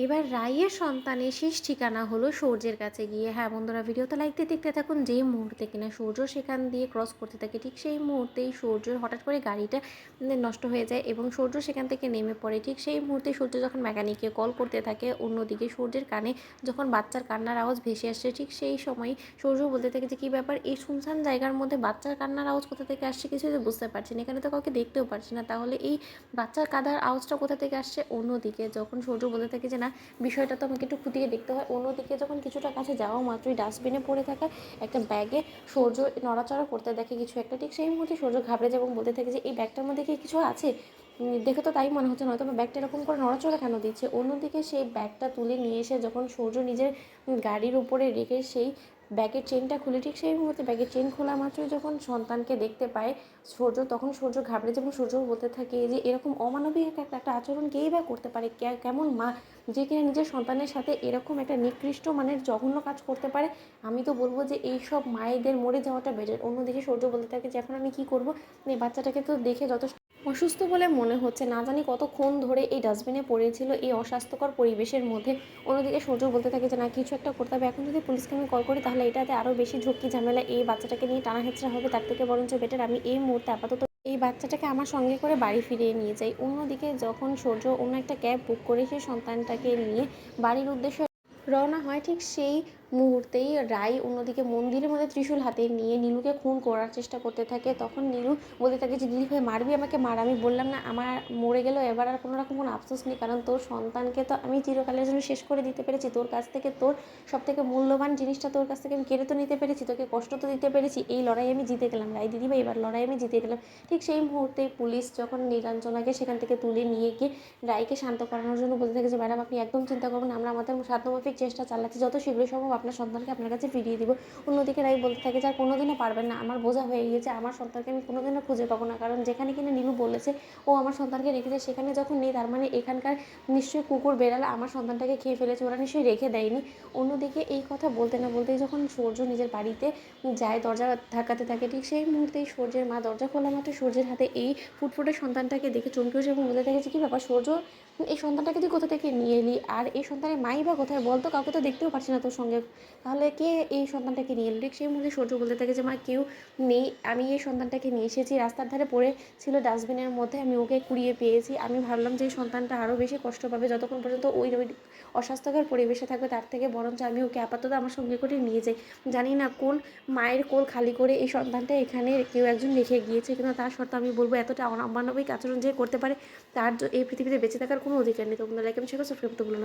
এবার রাইয়ের সন্তানের শেষ ঠিকানা হলো সূর্যের কাছে গিয়ে। হ্যাঁ বন্ধুরা, ভিডিওতে লাইক দিয়ে দেখতে থাকুন। যেই মুহূর্তে কিনা সূর্য সেখান দিয়ে ক্রস করতে থাকে, ঠিক সেই মুহূর্তেই সূর্যের হঠাৎ করে গাড়িটা নষ্ট হয়ে যায় এবং সূর্য সেখান থেকে নেমে পড়ে। ঠিক সেই মুহূর্তে সূর্য যখন মেকানিককে কল করতে থাকে, অন্যদিকে সূর্যের কানে যখন বাচ্চার কান্নার আওয়াজ ভেসে আসছে, ঠিক সেই সময় সূর্য বলতে থাকে যে কী ব্যাপার, এই শুনশান জায়গার মধ্যে বাচ্চার কান্নার আওয়াজ কোথা থেকে আসছে কিছুই তো বুঝতে পারছি না, এখানে তো কাউকে দেখতেও পারছি না, তাহলে এই বাচ্চার কাঁদার আওয়াজটা কোথা থেকে আসছে। অন্যদিকে যখন সূর্য বলতে থাকে যে না, বিষয়টা তো আমাকে একটু খুঁটিয়ে দেখতে হয়। অন্যদিকে যখন কিছুটা কাছে যাওয়া মাত্রই ডাস্টবিনে পড়ে থাকা একটা ব্যাগে সূর্য নড়াচড়া করতে দেখে কিছু একটা, ঠিক সেই মুহূর্তে সূর্য ঘাবড়ে যায় এবং বলতে থাকে যে এই ব্যাগটার মধ্যে কি কিছু আছে, দেখে তো তাই মনে হচ্ছে, নয়তো ব্যাগটা এরকম করে নড়াচড়া কেন দিচ্ছে। অন্যদিকে সেই ব্যাগটা তুলে নিয়ে এসে যখন সূর্য নিজের গাড়ির উপরে রেখে সেই ব্যাগের চেনটা খুলে, ঠিক সেই মুহূর্তে ব্যাগের চেন খোলা মাত্রই যখন সন্তানকে দেখতে পায় সূর্য, তখন সূর্য ঘাবড়ে যায় এবং সূর্য বলতে থাকে যে এরকম অমানবিক একটা আচরণ কেই বা করতে পারে, কেমন মা যে কিনা নিজের সন্তানের সাথে এরকম একটা নিকৃষ্ট মানের জঘন্য কাজ করতে পারে। আমি তো বলবো যে এই সব মায়েদের মরে যাওয়াটা বেটার। অন্যদিকে সূর্য বলতে থাকে যে এখন আমি কী করবো, এই বাচ্চাটাকে তো দেখে যথেষ্ট অসুস্থ বলে মনে হচ্ছে, না জানি কতক্ষণ ধরে এই ডাস্টবিনে পড়েছিল এই অস্বাস্থ্যকর পরিবেশের মধ্যে। অন্যদিকে সূর্য বলতে থাকে যে না, কিছু একটা করতে হবে, এখন যদি পুলিশকে আমি কল করি তাহলে এটাতে আরও বেশি ঝক্কি ঝামেলা, এই বাচ্চাটাকে নিয়ে টানা হেঁচড়া হবে, তার থেকে বরঞ্চ বেটার আমি এই মুহূর্তে আপাতত এই বাচ্চাটাকে আমার সঙ্গে করে বাড়ি ফিরিয়ে নিয়ে যাই। অন্যদিকে যখন সূর্য অন্য একটা ক্যাব বুক করে সেই সন্তানটাকে নিয়ে বাড়ির উদ্দেশ্যে রওনা হয়, ঠিক সেই মুহূর্তেই রাই অন্যদিকে মন্দিরের মধ্যে ত্রিশূল হাতে নিয়ে নীলুকে খুন করার চেষ্টা করতে থাকে। তখন নীলু বলতে থাকে যে দিদি ভাই মারবি আমাকে, মার, আমি বললাম না আমার মরে গেলেও এবার আর কোনো রকম কোনো আফসোস নেই, কারণ তোর সন্তানকে তো আমি চিরকালের জন্য শেষ করে দিতে পেরেছি, তোর কাছ থেকে তোর সব থেকে মূল্যবান জিনিসটা তোর কাছ থেকে আমি কেড়ে তো নিতে পেরেছি, তোকে কষ্ট তো দিতে পেরেছি, এই লড়াই আমি জিতে গেলাম রাই দিদি ভাই, এবার লড়াই আমি জিতে গেলাম। ঠিক সেই মুহূর্তে পুলিশ যখন নীলাঞ্জনাকে সেখান থেকে তুলে নিয়ে গিয়ে রায়কে শান্ত করানোর জন্য বলতে থাকে যে ম্যাডাম আপনি একদম চিন্তা করবেন, আমরা আমাদের সাধ্যমাফিক চেষ্টা চালাচ্ছি, যত শীঘ্রই সম্ভব আপনার সন্তানকে আপনার কাছে ফিরিয়ে দিব। অন্যদিকে রাই বলতে থাকে যে আর কোনোদিনও পারবেন না, আমার বোঝা হয়ে গিয়েছে, আমার সন্তানকে আমি কোনোদিনও খুঁজে পাবো না, কারণ যেখানে কিনা নীলু বলেছে ও আমার সন্তানকে রেখেছে সেখানে যখন নেই, তার মানে এখানকার নিশ্চয়ই কুকুর বেড়াল আমার সন্তানটাকে খেয়ে ফেলেছে, ওরা নিশ্চয়ই রেখে দেয়নি। অন্যদিকে এই কথা বলতে না বলতেই যখন সূর্য নিজের বাড়িতে যায়, দরজা ধাক্কাতে থাকে, ঠিক সেই মুহূর্তেই সূর্যের মা দরজা খোলা মাত্র সূর্যের হাতে এই ফুটফুটে সন্তানটাকে দেখে চমকে উঠে এবং বলতে থাকে যে কী ব্যাপার সূর্য, এই সন্তানটাকে তুই কোথা থেকে নিয়ে এলি, আর এই সন্তানের মাই বা কোথায় বলতো, কাউকে তো দেখতেও পারছি না তোর সঙ্গে, তাহলে কে এই সন্তানটাকে নিয়ে এলো। ঠিক সেই মুহূর্তে সূর্য বলতে থাকে যে মা কেউ নেই, আমি এই সন্তানটাকে নিয়ে এসেছি, রাস্তার ধারে পড়ে ছিল ডাস্টবিনের মধ্যে, আমি ওকে কুড়িয়ে পেয়েছি, আমি ভাবলাম যে এই সন্তানটা আরও বেশি কষ্ট পাবে যতক্ষণ পর্যন্ত ওই অস্বাস্থ্যকর পরিবেশে থাকবে, তার থেকে বরঞ্চ আমি ওকে আপাতত আমার সঙ্গে করে নিয়ে যাই। জানি না কোন মায়ের কোল খালি করে এই সন্তানটা এখানে কেউ একজন রেখে গিয়েছে, কিন্তু তার সত্ত্বেও আমি বলবো এতটা অমানবিক আচরণ যে করতে পারে তার এই পৃথিবীতে বেঁচে থাকার কোনো অধিকার নেই। তো বন্ধুরা, লাইক এবং শেয়ার সাবস্ক্রাইব করতে ভুলো না।